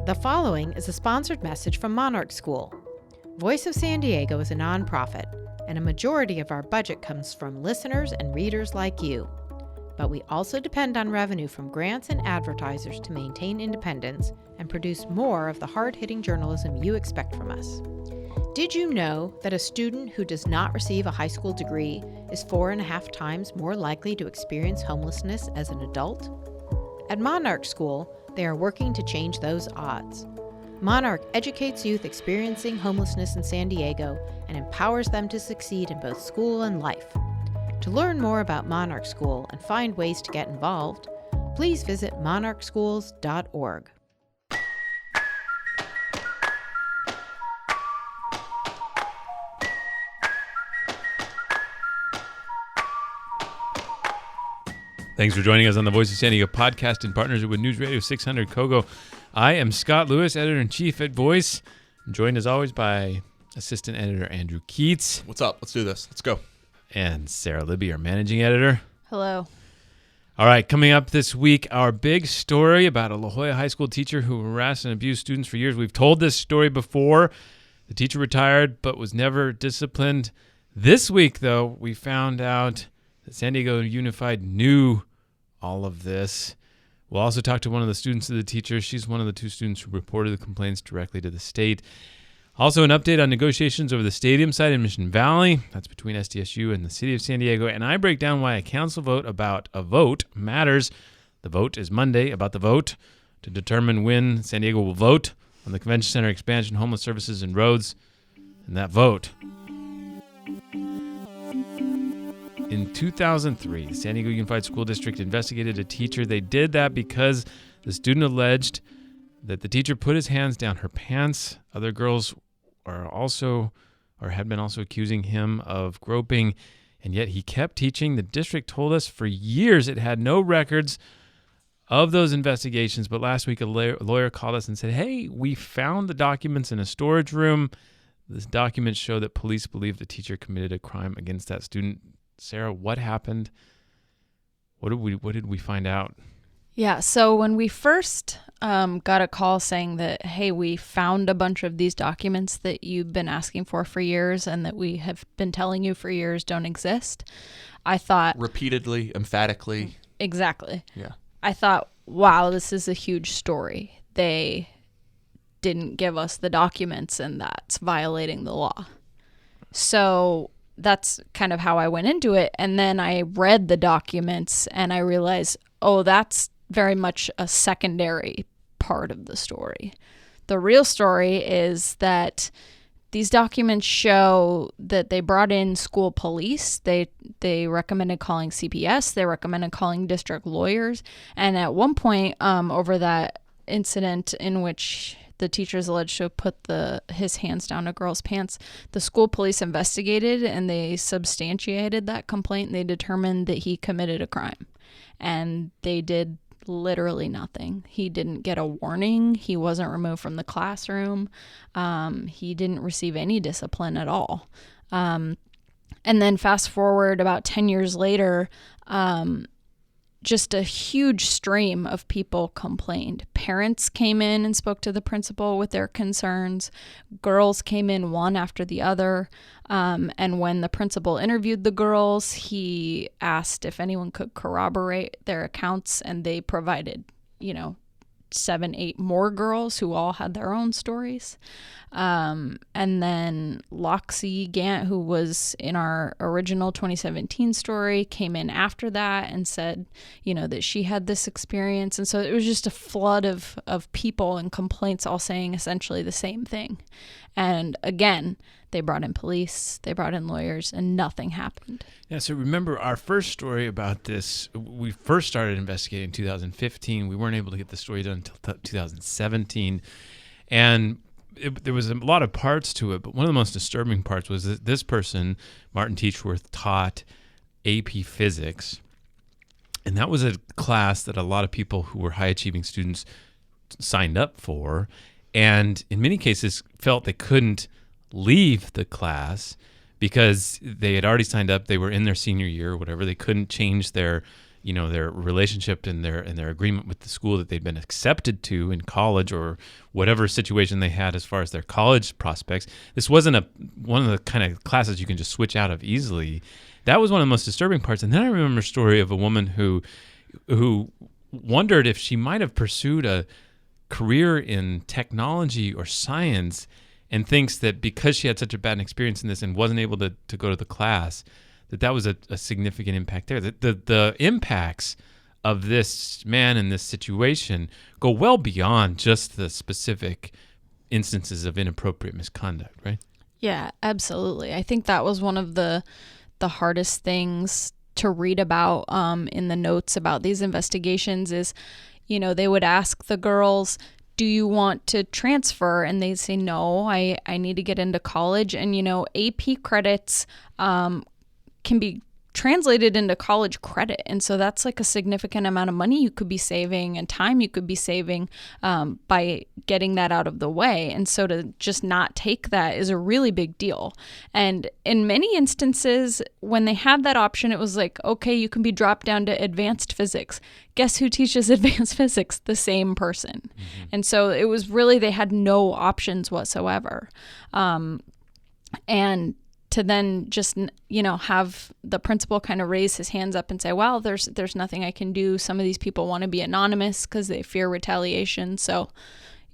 The following is a sponsored message from Monarch School. Voice of San Diego is a nonprofit, and a majority of our budget comes from listeners and readers like you. But we also depend on revenue from grants and advertisers to maintain independence and produce more of the hard-hitting journalism you expect from us. Did you know that a student who does not receive a high school degree is 4.5 times more likely to experience homelessness as an adult? At Monarch School, they are working to change those odds. Monarch educates youth experiencing homelessness in San Diego and empowers them to succeed in both school and life. To learn more about Monarch School and find ways to get involved, please visit monarchschools.org. Thanks for joining us on the Voice of San Diego podcast in partnership with News Radio 600 Kogo. I am Scott Lewis, editor-in-chief at Voice. I'm joined as always by assistant editor Andrew Keats. What's up? Let's do this. Let's go. And Sarah Libby, our managing editor. Hello. All right, coming up this week, our big story about a La Jolla High School teacher who harassed and abused students for years. We've told this story before. The teacher retired but was never disciplined. This week, though, we found out that San Diego Unified knew all of this. We'll also talk to one of the students of the teacher. She's one of the two students who reported the complaints directly to the state. Also, an update on negotiations over the stadium site in Mission Valley. That's between SDSU and the city of San Diego. And I break down why a council vote about a vote matters. The vote is Monday, about the vote to determine when San Diego will vote on the convention center expansion, homeless services, and roads. And that vote. In 2003, the San Diego Unified School District investigated a teacher. They did that because the student alleged that the teacher put his hands down her pants. Other girls had been also accusing him of groping, and yet he kept teaching. The district told us for years it had no records of those investigations, but last week a lawyer called us and said, hey, we found the documents in a storage room. These documents show that police believe the teacher committed a crime against that student. Sarah, what happened? What did we find out? Yeah, so when we first got a call saying that, hey, we found a bunch of these documents that you've been asking for years and that we have been telling you for years don't exist, I thought... Repeatedly, emphatically. Exactly. Yeah. I thought, wow, this is a huge story. They didn't give us the documents and that's violating the law. So... that's kind of how I went into it. And then I read the documents and I realized, oh, that's very much a secondary part of the story. The real story is that these documents show that they brought in school police. They recommended calling CPS. They recommended calling district lawyers. And at one point over that incident in which the teacher's alleged to have put his hands down a girl's pants, the school police investigated and they substantiated that complaint. They determined that he committed a crime, and they did literally nothing. He didn't get a warning. He wasn't removed from the classroom. He didn't receive any discipline at all. And then fast forward about 10 years later, just a huge stream of people complained. Parents came in and spoke to the principal with their concerns. Girls came in one after the other. And when the principal interviewed the girls, he asked if anyone could corroborate their accounts, and they provided, 7, 8 more girls who all had their own stories. And then Loxie Gant, who was in our original 2017 story, came in after that and said, that she had this experience. And so it was just a flood of people and complaints all saying essentially the same thing. And again, they brought in police, they brought in lawyers, and nothing happened. Yeah, so remember our first story about this, we first started investigating in 2015. We weren't able to get the story done until 2017. And there was a lot of parts to it, but one of the most disturbing parts was that this person, Martin Teachworth, taught AP Physics. And that was a class that a lot of people who were high-achieving students signed up for, and in many cases felt they couldn't leave the class because they had already signed up. They were in their senior year or whatever. They couldn't change their their relationship and their agreement with the school that they'd been accepted to in college or whatever situation they had as far as their college prospects. This wasn't one of the kind of classes you can just switch out of easily. That was one of the most disturbing parts. And then I remember a story of a woman who wondered if she might have pursued a career in technology or science, and thinks that because she had such a bad experience in this and wasn't able to go to the class, that was a significant impact there. The impacts of this man in this situation go well beyond just the specific instances of inappropriate misconduct, right? Yeah, absolutely. I think that was one of the hardest things to read about in the notes about these investigations is, they would ask the girls, do you want to transfer? And they'd say, no, I need to get into college. And, AP credits can be translated into college credit. And so that's like a significant amount of money you could be saving and time you could be saving by getting that out of the way. And so to just not take that is a really big deal. And in many instances, when they had that option, it was like, okay, you can be dropped down to advanced physics. Guess who teaches advanced physics? The same person. Mm-hmm. And so it was really, they had no options whatsoever. And to then just, have the principal kind of raise his hands up and say, well, there's nothing I can do. Some of these people want to be anonymous because they fear retaliation. So,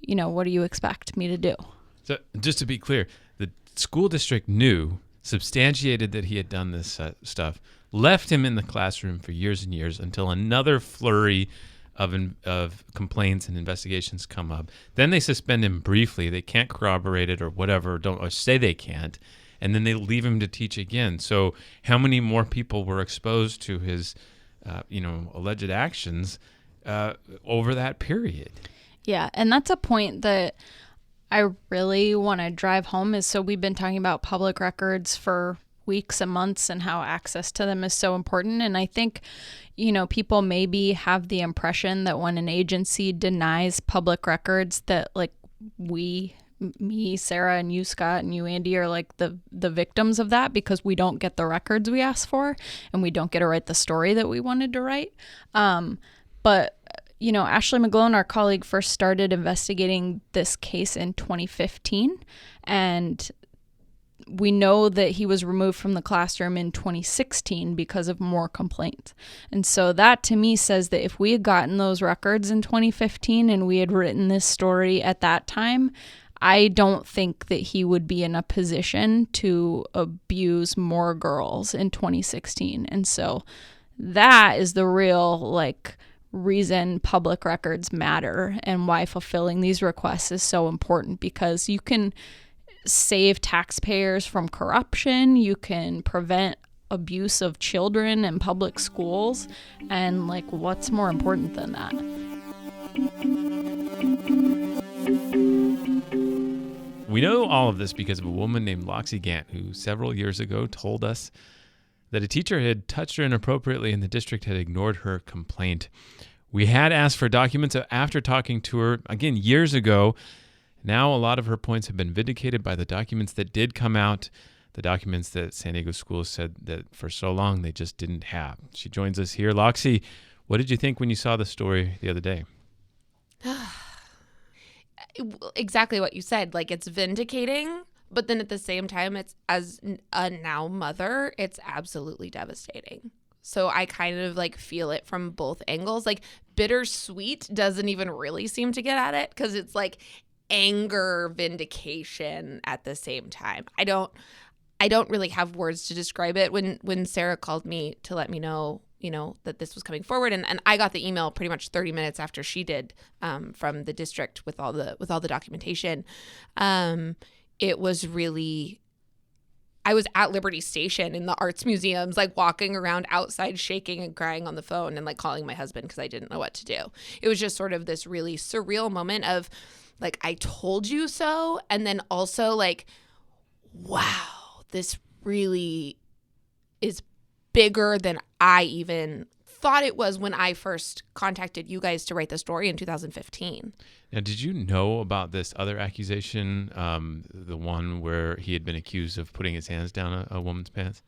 what do you expect me to do? So just to be clear, the school district knew, substantiated that he had done this stuff, left him in the classroom for years and years until another flurry of complaints and investigations come up. Then they suspend him briefly. They can't corroborate it or whatever, or say they can't. And then they leave him to teach again. So how many more people were exposed to his, alleged actions over that period? Yeah, and that's a point that I really want to drive home is, so we've been talking about public records for weeks and months and how access to them is so important. And I think, people maybe have the impression that when an agency denies public records that like me, Sarah, and you, Scott, and you, Andy, are like the victims of that because we don't get the records we asked for and we don't get to write the story that we wanted to write. But Ashley McGlone, our colleague, first started investigating this case in 2015, and we know that he was removed from the classroom in 2016 because of more complaints. And so that to me says that if we had gotten those records in 2015 and we had written this story at that time, I don't think that he would be in a position to abuse more girls in 2016. And so that is the real reason public records matter and why fulfilling these requests is so important, because you can save taxpayers from corruption, you can prevent abuse of children in public schools, and what's more important than that? We know all of this because of a woman named Loxie Gant, who several years ago told us that a teacher had touched her inappropriately and the district had ignored her complaint. We had asked for documents after talking to her, again, years ago. Now a lot of her points have been vindicated by the documents that did come out, the documents that San Diego schools said that for so long they just didn't have. She joins us here. Loxie, what did you think when you saw the story the other day? Exactly what you said. It's vindicating, but then at the same time, it's, as a now mother, it's absolutely devastating. So I kind of feel it from both angles. Bittersweet doesn't even really seem to get at it because it's anger, vindication at the same time. I don't really have words to describe it. When Sarah called me to let me know, that this was coming forward, and I got the email pretty much 30 minutes after she did, from the district with all the documentation. It was really, I was at Liberty Station in the arts museums, walking around outside, shaking and crying on the phone and calling my husband because I didn't know what to do. It was just sort of this really surreal moment of I told you so. And then also wow, this really is bigger than I even thought it was when I first contacted you guys to write the story in 2015. Now, did you know about this other accusation, the one where he had been accused of putting his hands down a woman's pants?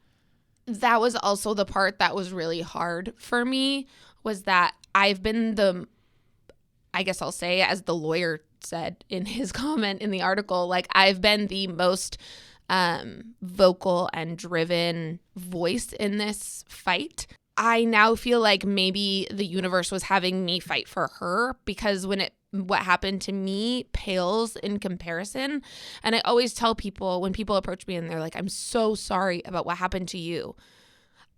That was also the part that was really hard for me, was that I've been I guess I'll say, as the lawyer said in his comment in the article, like I've been the most vocal and driven voice in this fight. I now feel like maybe the universe was having me fight for her, because what happened to me pales in comparison. And I always tell people, when people approach me and they're like, I'm so sorry about what happened to you,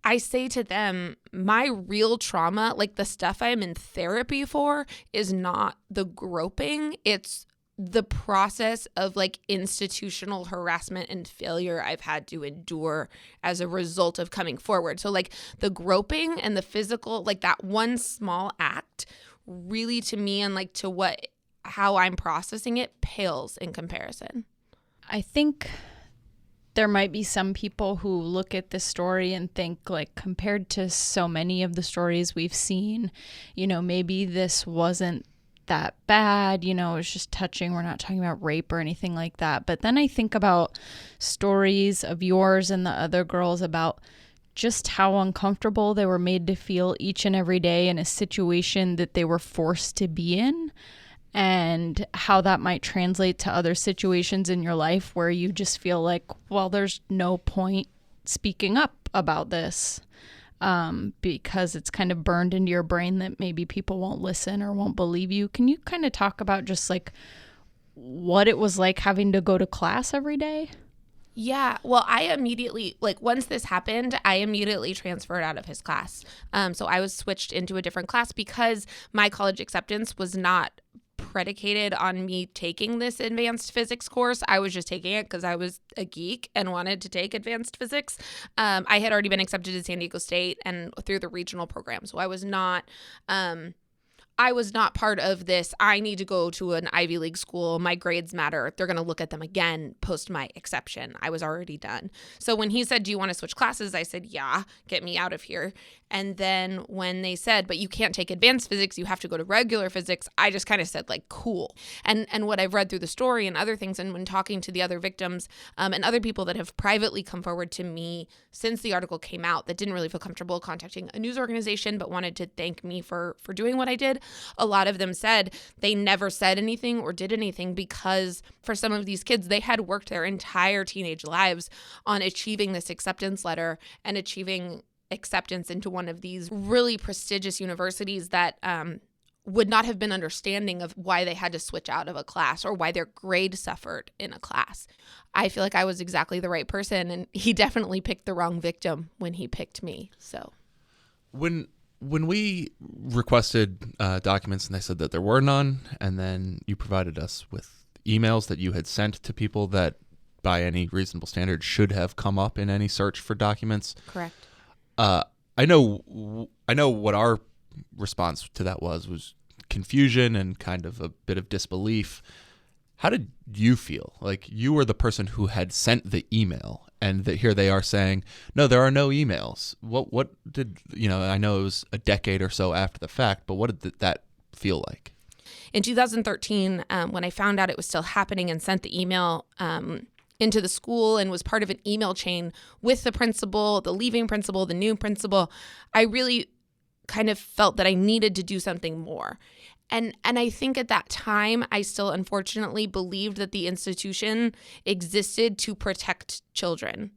I say to them, my real trauma, like the stuff I'm in therapy for, is not the groping. It's the process of like institutional harassment and failure I've had to endure as a result of coming forward. So like the groping and the physical, like that one small act, really to me and like to how I'm processing it, pales in comparison. I think there might be some people who look at this story and think, like, compared to so many of the stories we've seen, maybe this wasn't that bad, it was just touching. We're not talking about rape or anything like that. But then I think about stories of yours and the other girls about just how uncomfortable they were made to feel each and every day in a situation that they were forced to be in, and how that might translate to other situations in your life where you just feel like, well, there's no point speaking up about this. Because it's kind of burned into your brain that maybe people won't listen or won't believe you. Can you kind of talk about just like what it was like having to go to class every day? Yeah, well, I immediately, like once this happened, I immediately transferred out of his class. So I was switched into a different class because my college acceptance was not predicated on me taking this advanced physics course. I was just taking it because I was a geek and wanted to take advanced physics. I had already been accepted to San Diego State and through the regional program. So I was not part of this. I need to go to an Ivy League school. My grades matter. They're going to look at them again post my exception. I was already done. So when he said, do you want to switch classes? I said, yeah, get me out of here. And then when they said, but you can't take advanced physics, you have to go to regular physics, I just kind of said like, cool. And what I've read through the story and other things, and when talking to the other victims and other people that have privately come forward to me since the article came out that didn't really feel comfortable contacting a news organization but wanted to thank me for doing what I did, a lot of them said they never said anything or did anything because for some of these kids, they had worked their entire teenage lives on achieving this acceptance letter and achieving acceptance into one of these really prestigious universities that would not have been understanding of why they had to switch out of a class or why their grade suffered in a class. I feel like I was exactly the right person, and he definitely picked the wrong victim when he picked me. So when we requested documents and they said that there were none, and then you provided us with emails that you had sent to people that by any reasonable standard should have come up in any search for documents. Correct. I know what our response to that was confusion and kind of a bit of disbelief. How did you feel? Like, you were the person who had sent the email, and here they are saying, no, there are no emails. What did, I know it was a decade or so after the fact, but what did that feel like? In 2013, when I found out it was still happening and sent the email into the school and was part of an email chain with the principal, the leaving principal, the new principal, I really kind of felt that I needed to do something more. And I think at that time, I still unfortunately believed that the institution existed to protect children.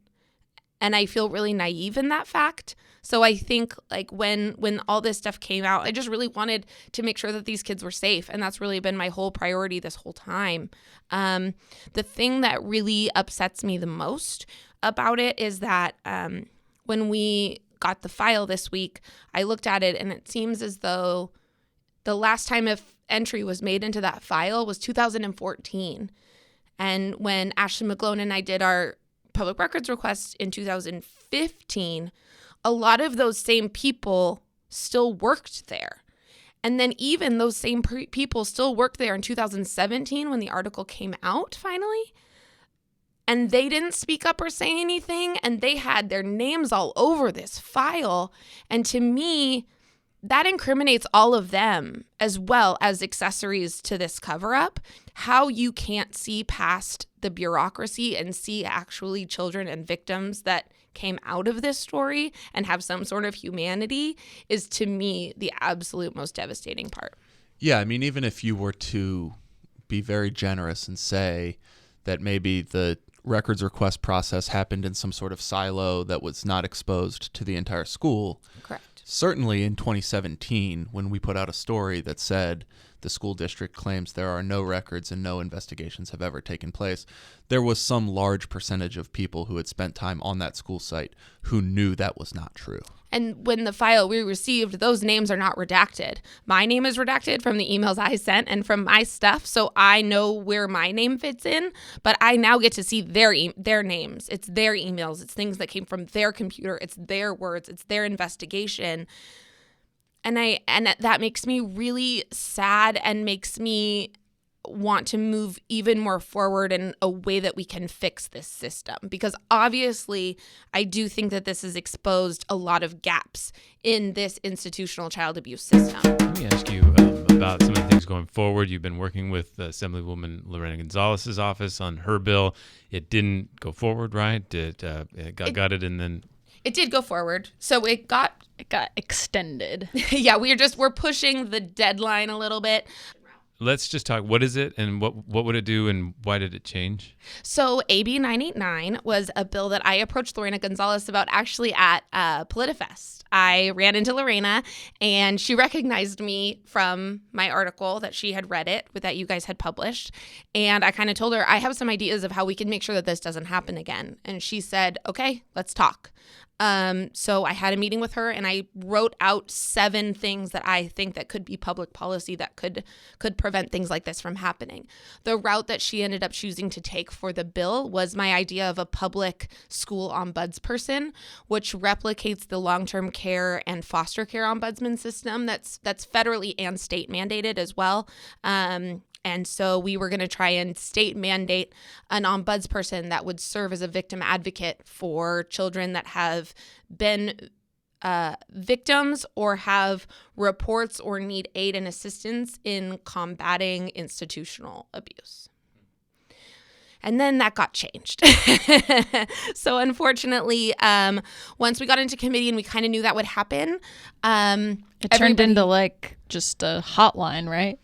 And I feel really naive in that fact. So I think like when all this stuff came out, I just really wanted to make sure that these kids were safe. And that's really been my whole priority this whole time. The thing that really upsets me the most about it is that when we got the file this week, I looked at it and it seems as though the last time entry was made into that file was 2014. And when Ashley McGlone and I did our public records request in 2015, a lot of those same people still worked there. And then even those same people still worked there in 2017 when the article came out finally. And they didn't speak up or say anything, and they had their names all over this file. And to me, that incriminates all of them as well as accessories to this cover-up. How you can't see past the bureaucracy and see actually children and victims that came out of this story and have some sort of humanity is, to me, the absolute most devastating part. Yeah, I mean, even if you were to be very generous and say that maybe the records request process happened in some sort of silo that was not exposed to the entire school. Correct. Certainly in 2017, when we put out a story that said the school district claims there are no records and no investigations have ever taken place, there was some large percentage of people who had spent time on that school site who knew that was not true. And when the file we received, those names are not redacted. My name is redacted from the emails I sent and from my stuff, so I know where my name fits in, but I now get to see their names. It's their emails. It's things that came from their computer. It's their words. It's their investigation. And that makes me really sad and makes me want to move even more forward in a way that we can fix this system. Because obviously, I do think that this has exposed a lot of gaps in this institutional child abuse system. Let me ask you about some of the things going forward. You've been working with Assemblywoman Lorena Gonzalez's office on her bill. It didn't go forward, right? It got gutted and then... It did go forward. So it got extended. Yeah, we're pushing the deadline a little bit. Let's just talk. What is it, and what would it do, and why did it change? So AB 989 was a bill that I approached Lorena Gonzalez about actually at PolitiFest. I ran into Lorena, and she recognized me from my article that she had read it, that you guys had published. And I kind of told her, I have some ideas of how we can make sure that this doesn't happen again. And she said, okay, let's talk. So I had a meeting with her and I wrote out 7 things that I think that could be public policy that could prevent things like this from happening. The route that she ended up choosing to take for the bill was my idea of a public school ombudsperson, which replicates the long-term care and foster care ombudsman system that's federally and state mandated as well. And so we were going to try and state mandate an ombudsperson that would serve as a victim advocate for children that have been victims or have reports or need aid and assistance in combating institutional abuse. And then that got changed. So unfortunately, once we got into committee and we kind of knew that would happen, it turned into like just a hotline, right?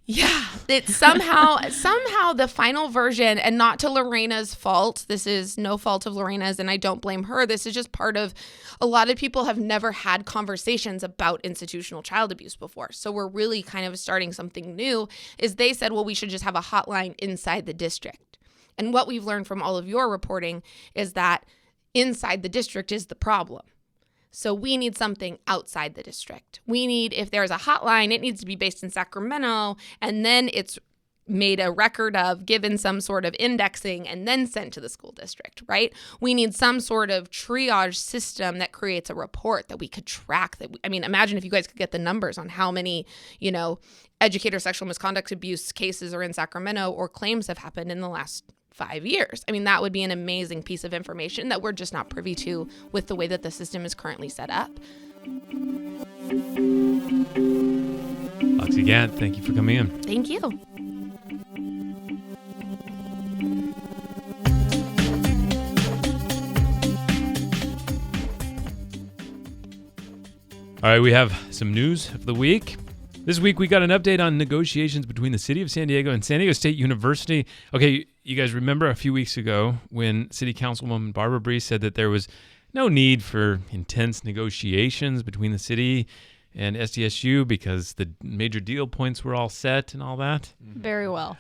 Yeah, it's somehow the final version, and not to Lorena's fault. This is no fault of Lorena's, and I don't blame her. This is just part of a lot of people have never had conversations about institutional child abuse before. So we're really kind of starting something new. Is they said, well, we should just have a hotline inside the district. And what we've learned from all of your reporting is that inside the district is the problem. So we need something outside the district. We need, if there's a hotline, it needs to be based in Sacramento, and then it's made a record of, given some sort of indexing, and then sent to the school district, right? We need some sort of triage system that creates a report that we could track. Imagine if you guys could get the numbers on how many, educator sexual misconduct abuse cases are in Sacramento or claims have happened in the last 5 years. That would be an amazing piece of information that we're just not privy to with the way that the system is currently set up. Oxy Gant, thank you for coming in. Thank you. All right, we have some news of the week. This week, we got an update on negotiations between the city of San Diego and San Diego State University. Okay, you guys remember a few weeks ago when City Councilwoman Barbara Bree said that there was no need for intense negotiations between the city and SDSU because the major deal points were all set and all that? Very well,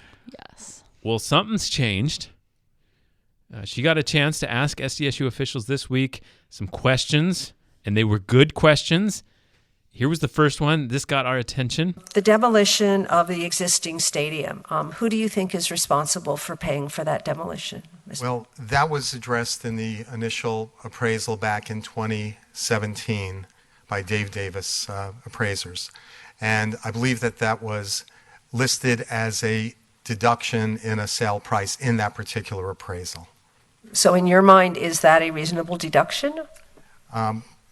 yes. Well, something's changed. She got a chance to ask SDSU officials this week some questions, and they were good questions. Here was the first one. This got our attention. The demolition of the existing stadium. Who do you think is responsible for paying for that demolition? Well, that was addressed in the initial appraisal back in 2017 by Dave Davis appraisers. And I believe that was listed as a deduction in a sale price in that particular appraisal. So in your mind, is that a reasonable deduction?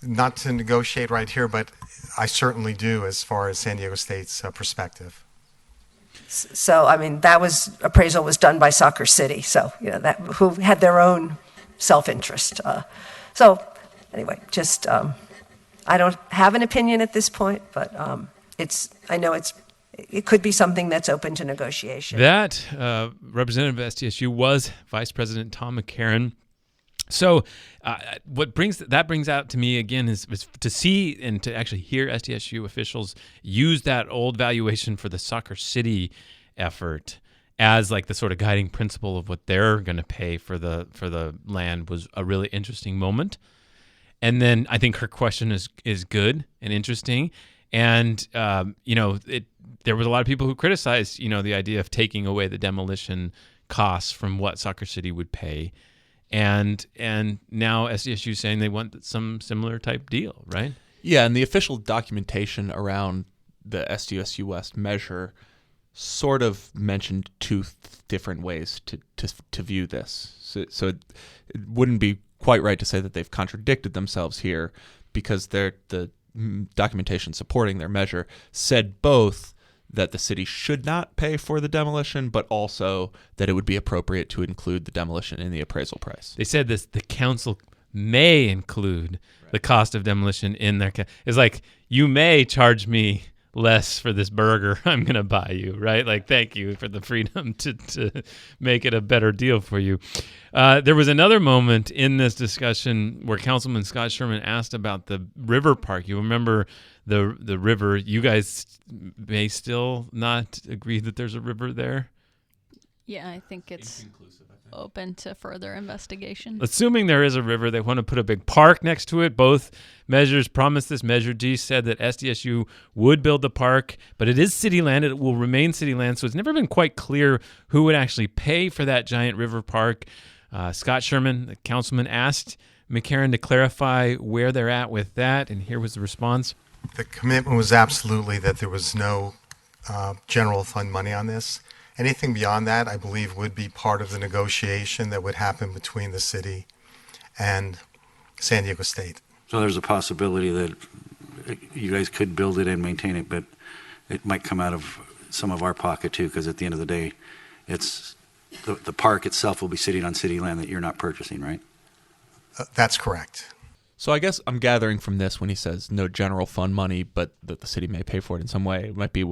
Not to negotiate right here, but I certainly do as far as San Diego State's perspective. So, that appraisal was done by Soccer City, so, who had their own self-interest. So anyway, just I don't have an opinion at this point, but it could be something that's open to negotiation. That representative of SDSU was Vice President Tom McCarran. So what brings out to me again is to see and to actually hear SDSU officials use that old valuation for the Soccer City effort as like the sort of guiding principle of what they're going to pay for the land was a really interesting moment. And then I think her question is good and interesting. And, there was a lot of people who criticized, the idea of taking away the demolition costs from what Soccer City would pay. And now SDSU is saying they want some similar type deal, right? Yeah, and the official documentation around the SDSU West measure sort of mentioned two different ways to view this. So it wouldn't be quite right to say that they've contradicted themselves here, because the documentation supporting their measure said both that the city should not pay for the demolition, but also that it would be appropriate to include the demolition in the appraisal price. They said the council may include the cost of demolition in their it's like, you may charge me less for this burger I'm going to buy you, right? Like, thank you for the freedom to make it a better deal for you. There was another moment in this discussion where Councilman Scott Sherman asked about the river park. You remember the river. You guys may still not agree that there's a river there. Yeah, I think it's open to further investigation. Assuming there is a river, they want to put a big park next to it. Both measures promised this. Measure D said that SDSU would build the park, but it is city land. It will remain city land, so it's never been quite clear who would actually pay for that giant river park. Scott Sherman, the councilman, asked McCarran to clarify where they're at with that, and here was the response. The commitment was absolutely that there was no general fund money on this. Anything beyond that, I believe, would be part of the negotiation that would happen between the city and San Diego State. So there's a possibility that you guys could build it and maintain it, but it might come out of some of our pocket too, because at the end of the day, it's the park itself will be sitting on city land that you're not purchasing, right? That's correct. So I guess I'm gathering from this, when he says no general fund money, but that the city may pay for it in some way, it might be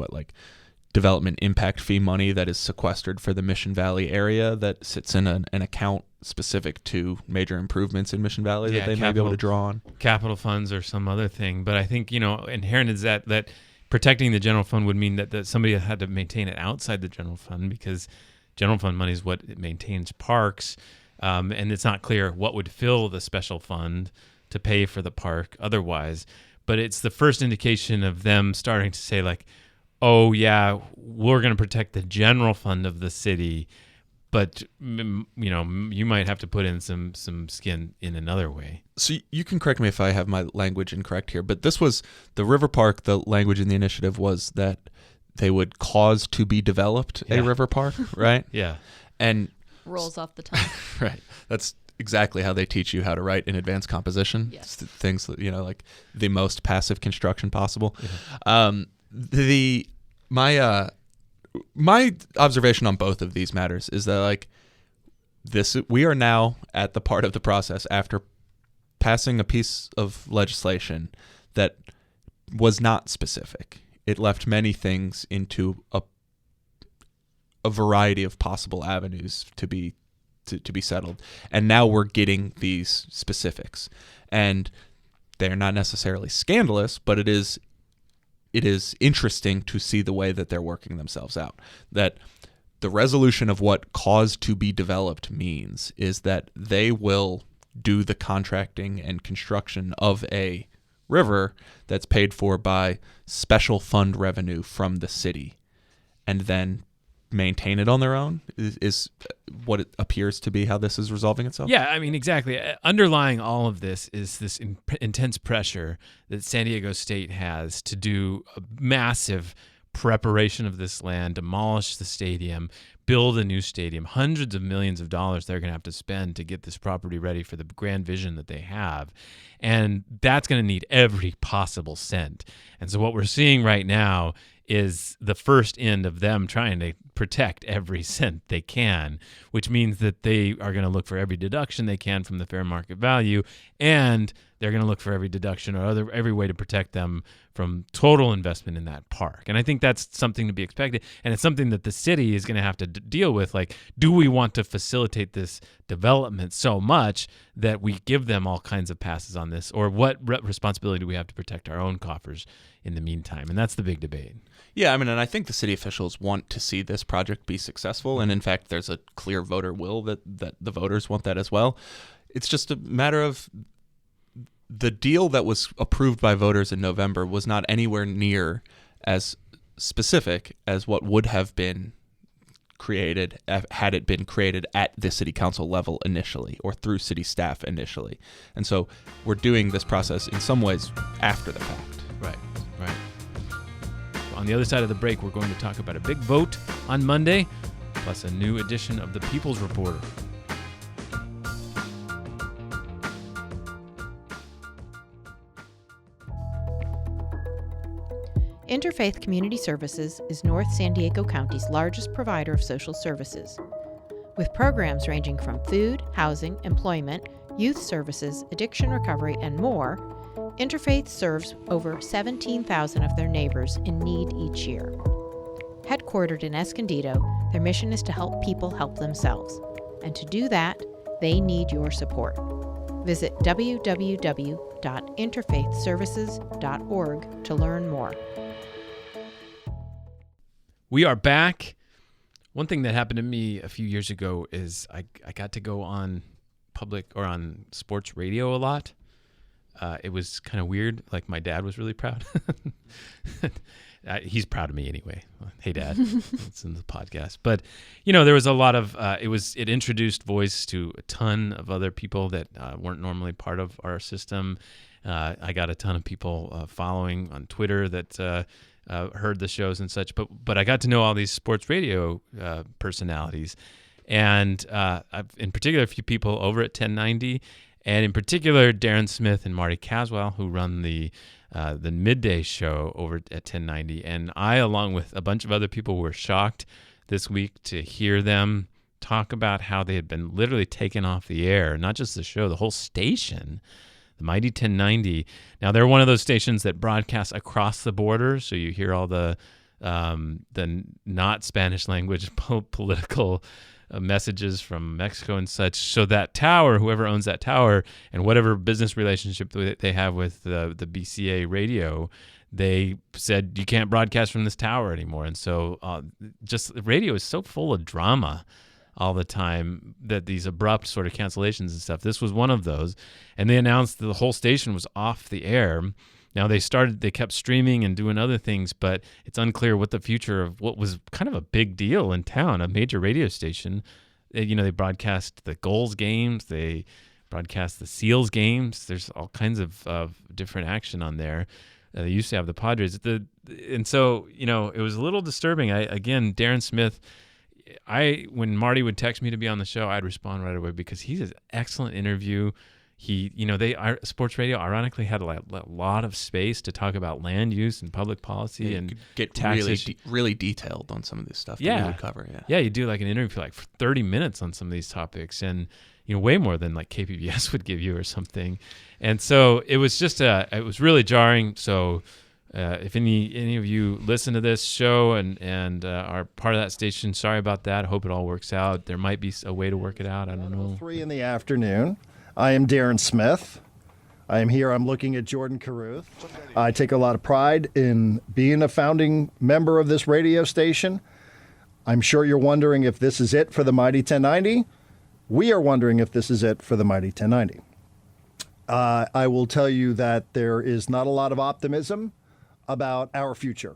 development impact fee money that is sequestered for the Mission Valley area that sits in an account specific to major improvements in Mission Valley that they may be able to draw on. Capital funds or some other thing. But I think, inherent is that protecting the general fund would mean that somebody had to maintain it outside the general fund, because general fund money is what it maintains parks. And it's not clear what would fill the special fund to pay for the park otherwise. But it's the first indication of them starting to say, like, oh, yeah, we're going to protect the general fund of the city, but, you might have to put in some skin in another way. So you can correct me if I have my language incorrect here, but this was the river park. The language in the initiative was that they would cause to be developed a river park, right? Yeah. And rolls off the tongue. Right. That's exactly how they teach you how to write in advanced composition. Yes. Things that, like the most passive construction possible. Yeah. My observation on both of these matters is that we are now at the part of the process after passing a piece of legislation that was not specific. It left many things into a variety of possible avenues to be settled, and now we're getting these specifics, and they're not necessarily scandalous, but it is interesting to see the way that they're working themselves out. That the resolution of what cause to be developed means is that they will do the contracting and construction of a river that's paid for by special fund revenue from the city, and then maintain it on their own is what it appears to be how this is resolving itself. Yeah, I mean, exactly. Underlying all of this is this intense pressure that San Diego State has to do a massive preparation of this land, demolish the stadium, build a new stadium, hundreds of millions of dollars they're going to have to spend to get this property ready for the grand vision that they have. And that's going to need every possible cent. And so what we're seeing right now is the first end of them trying to protect every cent they can, which means that they are going to look for every deduction they can from the fair market value, and they're going to look for every deduction or every way to protect them from total investment in that park. And I think that's something to be expected, and it's something that the city is going to have to deal with. Like, do we want to facilitate this development so much that we give them all kinds of passes on this, or what responsibility do we have to protect our own coffers in the meantime? And that's the big debate. Yeah, I mean, and I think the city officials want to see this project be successful, and in fact, there's a clear voter will that the voters want that as well. It's just a matter of the deal that was approved by voters in November was not anywhere near as specific as what would have been created had it been created at the city council level initially or through city staff initially. And so we're doing this process in some ways after the fact. Right. On the other side of the break, we're going to talk about a big vote on Monday, plus a new edition of the People's Reporter. Interfaith Community Services is North San Diego County's largest provider of social services. With programs ranging from food, housing, employment, youth services, addiction recovery, and more, Interfaith serves over 17,000 of their neighbors in need each year. Headquartered in Escondido, their mission is to help people help themselves. And to do that, they need your support. Visit www.interfaithservices.org to learn more. We are back. One thing that happened to me a few years ago is I got to go on public or on sports radio a lot. It was kind of weird. Like, my dad was really proud. He's proud of me anyway. Hey, Dad. It's in the podcast. But, there was a lot of, it introduced voice to a ton of other people that weren't normally part of our system. I got a ton of people following on Twitter that heard the shows and such. But I got to know all these sports radio personalities. And in particular, a few people over at 1090. And in particular, Darren Smith and Marty Caswell, who run the midday show over at 1090. And I, along with a bunch of other people, were shocked this week to hear them talk about how they had been literally taken off the air, not just the show, the whole station, the mighty 1090. Now, they're one of those stations that broadcasts across the border, so you hear all the not Spanish language political messages from Mexico and such. So that tower, whoever owns that tower, and whatever business relationship they have with the BCA radio, they said you can't broadcast from this tower anymore. And so just radio is so full of drama all the time that these abrupt sort of cancellations and stuff. This was one of those. And they announced that the whole station was off the air. Now they kept streaming and doing other things, but it's unclear what the future of what was kind of a big deal in town, a major radio station. They broadcast the Goals games, they broadcast the Seals games. There's all kinds of different action on there. They used to have the Padres. And so, it was a little disturbing. Again, Darren Smith, when Marty would text me to be on the show, I'd respond right away because he's an excellent interview. Sports radio ironically had a lot of space to talk about land use and public policy and get really detailed on some of this stuff that we would cover. Yeah, you do like an interview for like 30 minutes on some of these topics, and way more than like KPBS would give you or something. And so it was just it was really jarring. So if any of you listen to this show and are part of that station, sorry about that. Hope it all works out. There might be a way to work it out. I don't know. 3 in the afternoon. I am Darren Smith. I am here. I'm looking at Jordan Carruth. I take a lot of pride in being a founding member of this radio station. I'm sure you're wondering if this is it for the Mighty 1090. We are wondering if this is it for the Mighty 1090. I will tell you that there is not a lot of optimism about our future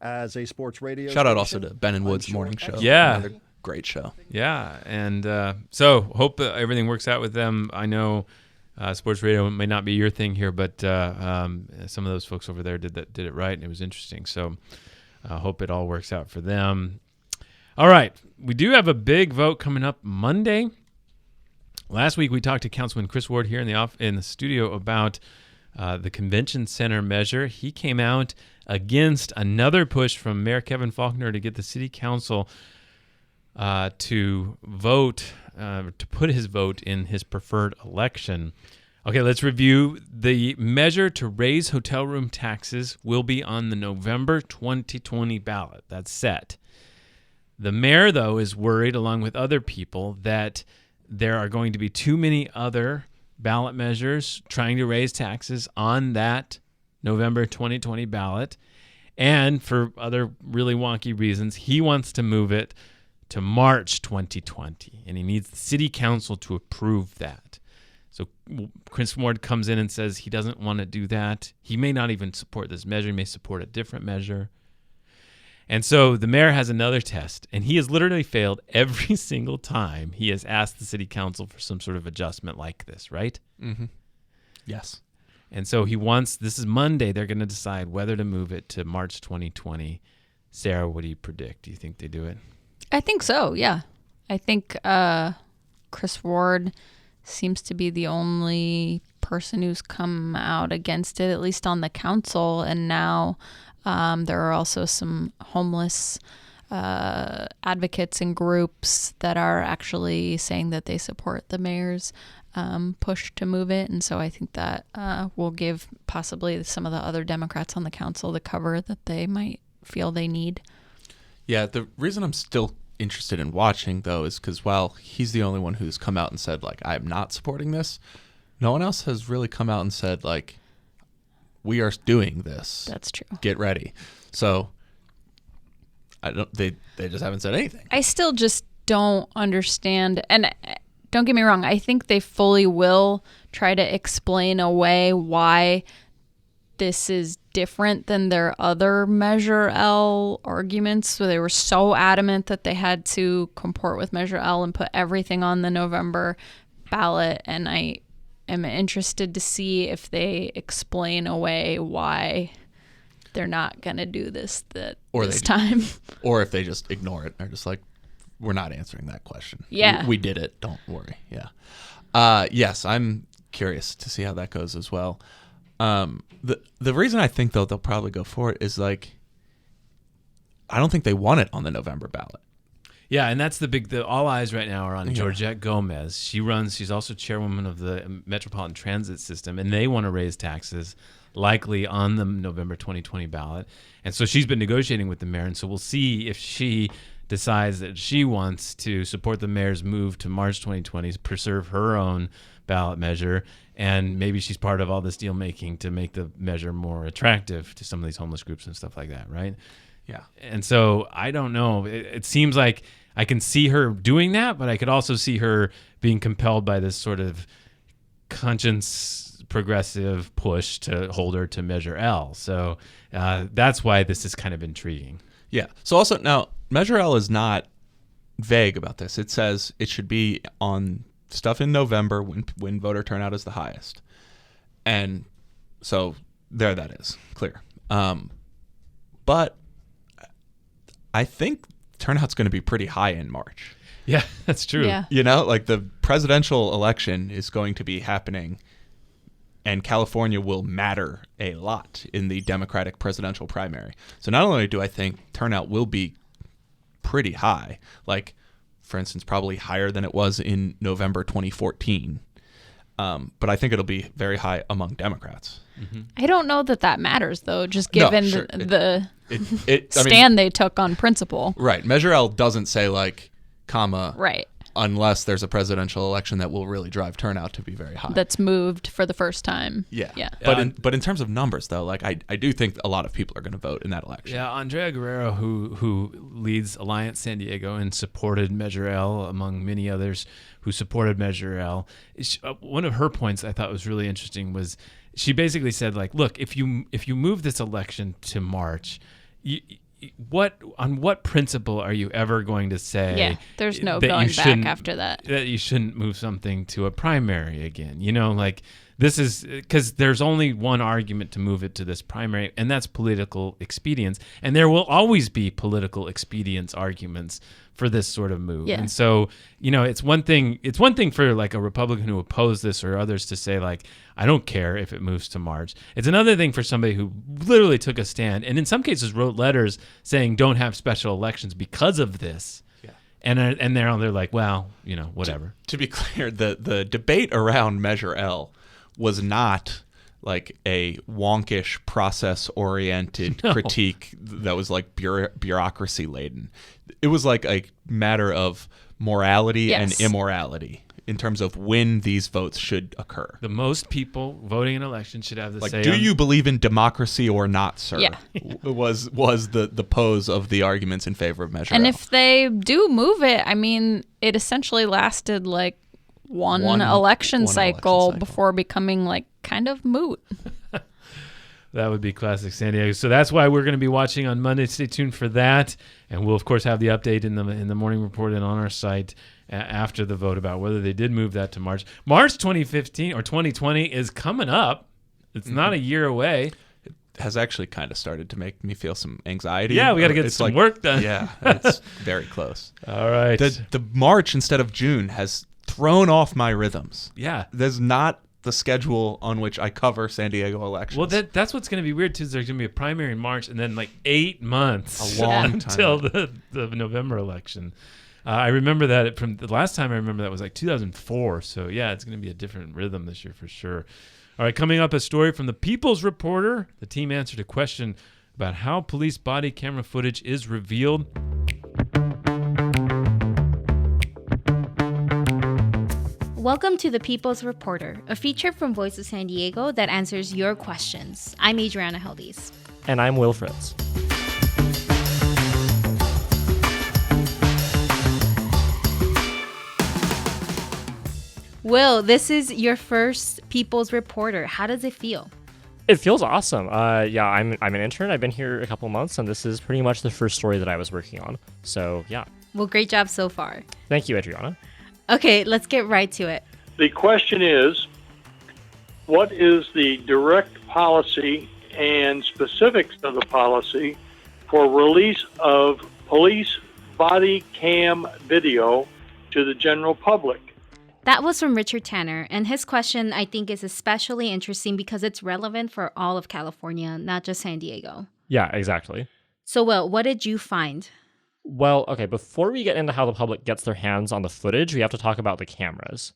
as a sports radio Shout out station. also to Ben and Wood's morning show. Yeah. Another great show. Yeah, and so hope everything works out with them. I know sports radio may not be your thing here, but some of those folks over there did it right, and it was interesting. So hope it all works out for them. All right, we do have a big vote coming up Monday. Last week we talked to Councilman Chris Ward here in the studio about the convention center measure. He came out against another push from Mayor Kevin Faulconer to get the city council to vote, to put his vote in his preferred election. Okay, let's review. The measure to raise hotel room taxes will be on the November 2020 ballot. That's set. The mayor, though, is worried, along with other people, that there are going to be too many other ballot measures trying to raise taxes on that November 2020 ballot. And for other really wonky reasons, he wants to move it to March 2020, and he needs the city council to approve that. So Chris Ward comes in and says he doesn't want to do that. He may not even support this measure. He may support a different measure. And so the mayor has another test, and he has literally failed every single time he has asked the city council for some sort of adjustment like this, right? Mm-hmm. Yes. And so he wants, this is Monday, they're going to decide whether to move it to March 2020. Sarah, what do you predict? Do you think they do it? I think so, yeah. I think Chris Ward seems to be the only person who's come out against it, at least on the council. And now there are also some homeless advocates and groups that are actually saying that they support the mayor's push to move it. And so I think that will give possibly some of the other Democrats on the council the cover that they might feel they need. Yeah, the reason I'm still interested in watching, though, is because while he's the only one who's come out and said, like, I'm not supporting this, no one else has really come out and said, like, we are doing this. That's true. Get ready. So they just haven't said anything. I still just don't understand. And don't get me wrong, I think they fully will try to explain away why this is different than their other Measure L arguments. So they were so adamant that they had to comport with Measure L and put everything on the November ballot. And I am interested to see if they explain away why they're not going to do this this time. Or if they just ignore it. They're just like, we're not answering that question. Yeah. We did it. Don't worry. Yeah. Yes, I'm curious to see how that goes as well. The reason I think, though, they'll probably go for it is, like, I don't think they want it on the November ballot. Yeah, and that's the all eyes right now are on Georgette Gomez. She's also chairwoman of the Metropolitan Transit System, and they want to raise taxes likely on the November 2020 ballot. And so she's been negotiating with the mayor, and so we'll see if she decides that she wants to support the mayor's move to March 2020 to preserve her own ballot measure, and maybe she's part of all this deal making to make the measure more attractive to some of these homeless groups and stuff like that, right? Yeah. And so I don't know. It seems like I can see her doing that, but I could also see her being compelled by this sort of conscience progressive push to hold her to Measure L. So that's why this is kind of intriguing. Yeah. So also now Measure L is not vague about this. It says it should be on stuff in November when voter turnout is the highest. And so there that is, clear. But I think turnout's going to be pretty high in March. Yeah, that's true. Yeah. You know, like the presidential election is going to be happening, and California will matter a lot in the Democratic presidential primary. So not only do I think turnout will be pretty high, like, for instance, probably higher than it was in November 2014, but I think it'll be very high among Democrats. Mm-hmm. I don't know that matters, though, just given No, sure. the I stand mean, they took on principle. Right. Measure L doesn't say, like, comma, Right. unless there's a presidential election that will really drive turnout to be very high. That's moved for the first time. Yeah. Yeah. But in terms of numbers, though, like I do think a lot of people are going to vote in that election. Yeah, Andrea Guerrero, who leads Alliance San Diego and supported Measure L, among many others who supported Measure L, one of her points I thought was really interesting was she basically said, like, look, if you move this election to March, on what principle are you ever going to say there's no that going you back after that you shouldn't move something to a primary again? You know, like this is because there's only one argument to move it to this primary, and that's political expedience. And there will always be political expedience arguments for this sort of move. Yeah. And so, it's one thing for like a Republican who opposed this or others to say like, I don't care if it moves to March. It's another thing for somebody who literally took a stand and in some cases wrote letters saying don't have special elections because of this. Yeah. And they're like, well, whatever. To be clear, the debate around Measure L was not like a wonkish process-oriented critique that was like bureaucracy-laden. It was like a matter of morality and immorality in terms of when these votes should occur. The most people voting in elections should have the say. Do you believe in democracy or not, sir? Yeah. was the pose of the arguments in favor of Measure L. And if they do move it, I mean, it essentially lasted like one election cycle before becoming like kind of moot. That would be classic San Diego. So that's why we're going to be watching on Monday. Stay tuned for that. And we'll, of course, have the update in the morning report and on our site after the vote about whether they did move that to March. March 2015 or 2020 is coming up. It's not a year away. It has actually kind of started to make me feel some anxiety. Yeah, we got to get some work done. Yeah, it's very close. All right. The March instead of June has thrown off my rhythms. Yeah. There's not the schedule on which I cover San Diego elections. Well, that's what's going to be weird too. Is there's going to be a primary in March and then like 8 months, a long until the November election. I remember that from the last time I remember that was like 2004. So yeah, it's going to be a different rhythm this year for sure. All right, coming up, a story from the People's Reporter. The team answered a question about how police body camera footage is revealed. Welcome to the People's Reporter, a feature from Voice of San Diego that answers your questions. I'm Adriana Heldiz. And I'm Will Fritz. Will, this is your first People's Reporter. How does it feel? It feels awesome. Yeah, I'm an intern. I've been here a couple months, and this is pretty much the first story that I was working on. So, yeah. Well, great job so far. Thank you, Adriana. Okay, let's get right to it. The question is, what is the direct policy and specifics of the policy for release of police body cam video to the general public? That was from Richard Tanner, and his question I think is especially interesting because it's relevant for all of California, not just San Diego. Yeah, exactly. So, Will, what did you find? Well, okay, before we get into how the public gets their hands on the footage, we have to talk about the cameras.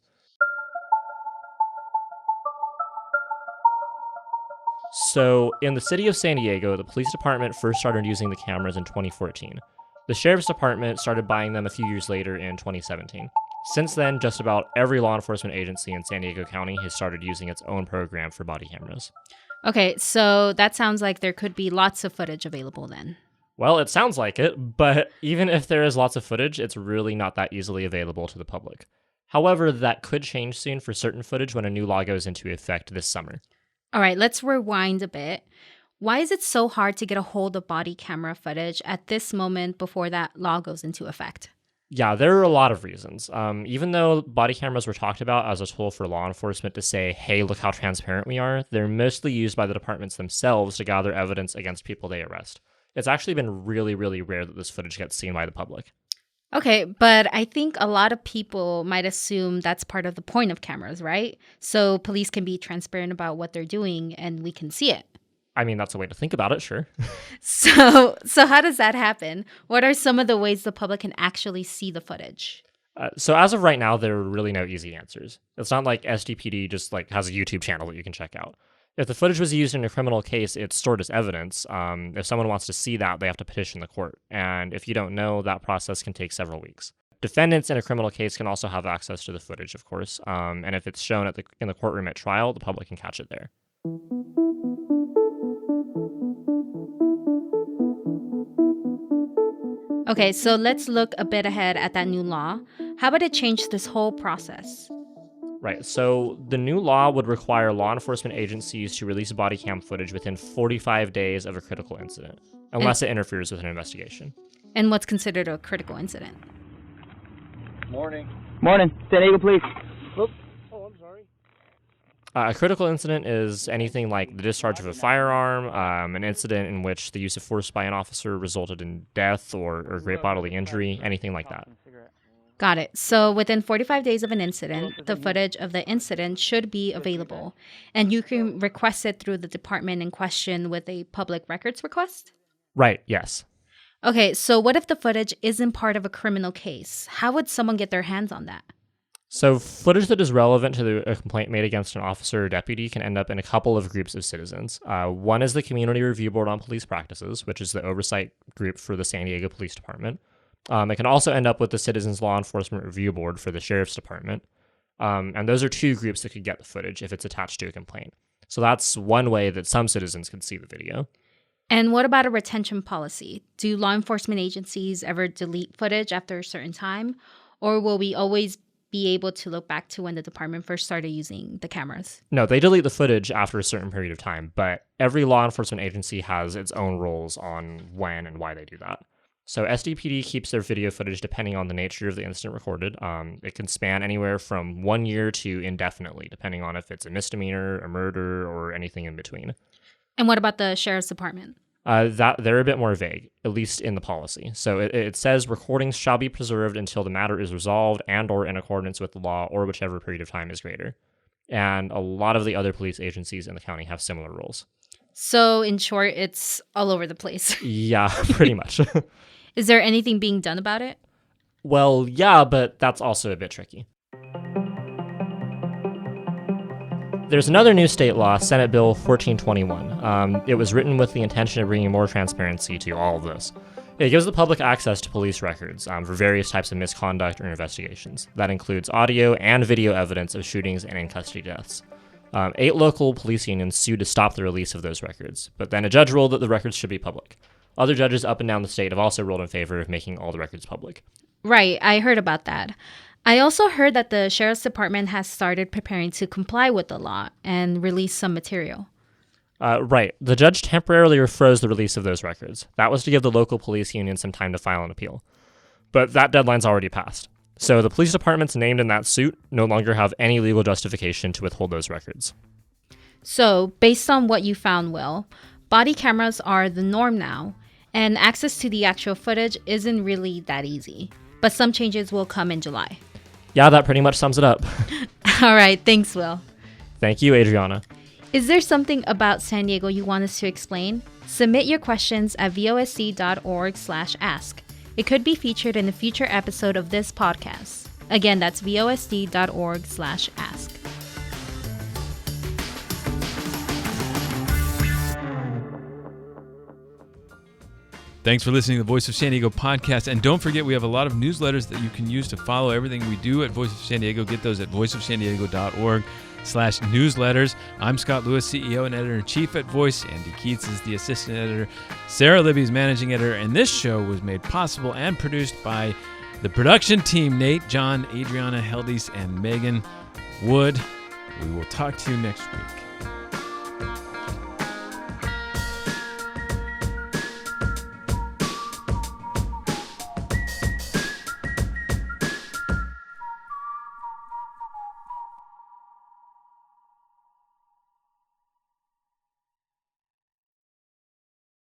So, in the city of San Diego, the police department first started using the cameras in 2014. The sheriff's department started buying them a few years later in 2017. Since then, just about every law enforcement agency in San Diego County has started using its own program for body cameras. Okay, so that sounds like there could be lots of footage available then. Well, it sounds like it, but even if there is lots of footage, it's really not that easily available to the public. However, that could change soon for certain footage when a new law goes into effect this summer. All right, let's rewind a bit. Why is it so hard to get a hold of body camera footage at this moment before that law goes into effect? Yeah, there are a lot of reasons. Even though body cameras were talked about as a tool for law enforcement to say, hey, look how transparent we are, they're mostly used by the departments themselves to gather evidence against people they arrest. It's actually been really, really rare that this footage gets seen by the public. Okay, but I think a lot of people might assume that's part of the point of cameras, right? So police can be transparent about what they're doing and we can see it. I mean, that's a way to think about it, sure. So how does that happen? What are some of the ways the public can actually see the footage? So as of right now, there are really no easy answers. It's not like SDPD just has a YouTube channel that you can check out. If the footage was used in a criminal case, it's stored as evidence. If someone wants to see that, they have to petition the court. And if you don't know, that process can take several weeks. Defendants in a criminal case can also have access to the footage, of course. And if it's shown in the courtroom at trial, the public can catch it there. Okay, so let's look a bit ahead at that new law. How about it change this whole process? Right, so the new law would require law enforcement agencies to release body cam footage within 45 days of a critical incident, unless it interferes with an investigation. And what's considered a critical incident? Morning. Morning, San Diego Police. Oh, I'm sorry. A critical incident is anything like the discharge of a firearm, an incident in which the use of force by an officer resulted in death or great bodily injury, anything like that. Got it. So within 45 days of an incident, the footage of the incident should be available, and you can request it through the department in question with a public records request? Right, yes. Okay, so what if the footage isn't part of a criminal case? How would someone get their hands on that? So footage that is relevant to a complaint made against an officer or deputy can end up in a couple of groups of citizens. One is the Community Review Board on Police Practices, which is the oversight group for the San Diego Police Department. It can also end up with the Citizens Law Enforcement Review Board for the Sheriff's Department. And those are two groups that could get the footage if it's attached to a complaint. So that's one way that some citizens can see the video. And what about a retention policy? Do law enforcement agencies ever delete footage after a certain time? Or will we always be able to look back to when the department first started using the cameras? No, they delete the footage after a certain period of time, but every law enforcement agency has its own rules on when and why they do that. So SDPD keeps their video footage depending on the nature of the incident recorded. It can span anywhere from 1 year to indefinitely, depending on if it's a misdemeanor, a murder, or anything in between. And what about the sheriff's department? That they're a bit more vague, at least in the policy. So it says recordings shall be preserved until the matter is resolved and or in accordance with the law or whichever period of time is greater. And a lot of the other police agencies in the county have similar rules. So in short, it's all over the place. Yeah, pretty much. Is there anything being done about it? Well, yeah, but that's also a bit tricky. There's another new state law, Senate Bill 1421. It was written with the intention of bringing more transparency to all of this. It gives the public access to police records for various types of misconduct or investigations. That includes audio and video evidence of shootings and in-custody deaths. 8 local police unions sued to stop the release of those records, but then a judge ruled that the records should be public. Other judges up and down the state have also ruled in favor of making all the records public. Right, I heard about that. I also heard that the Sheriff's Department has started preparing to comply with the law and release some material. Right. The judge temporarily froze the release of those records. That was to give the local police union some time to file an appeal. But that deadline's already passed. So the police departments named in that suit no longer have any legal justification to withhold those records. So, based on what you found, Will, body cameras are the norm now, and access to the actual footage isn't really that easy. But some changes will come in July. Yeah, that pretty much sums it up. All right, thanks, Will. Thank you, Adriana. Is there something about San Diego you want us to explain? Submit your questions at vosd.org/ask. It could be featured in a future episode of this podcast. Again, that's vosd.org/ask. Thanks for listening to the Voice of San Diego podcast. And don't forget, we have a lot of newsletters that you can use to follow everything we do at Voice of San Diego. Get those at voiceofsandiego.org/newsletters. I'm Scott Lewis, CEO and editor-in-chief at Voice. Andy Keats is the assistant editor. Sarah Libby is managing editor. And this show was made possible and produced by the production team, Nate, John, Adriana, Heldis, and Megan Wood. We will talk to you next week.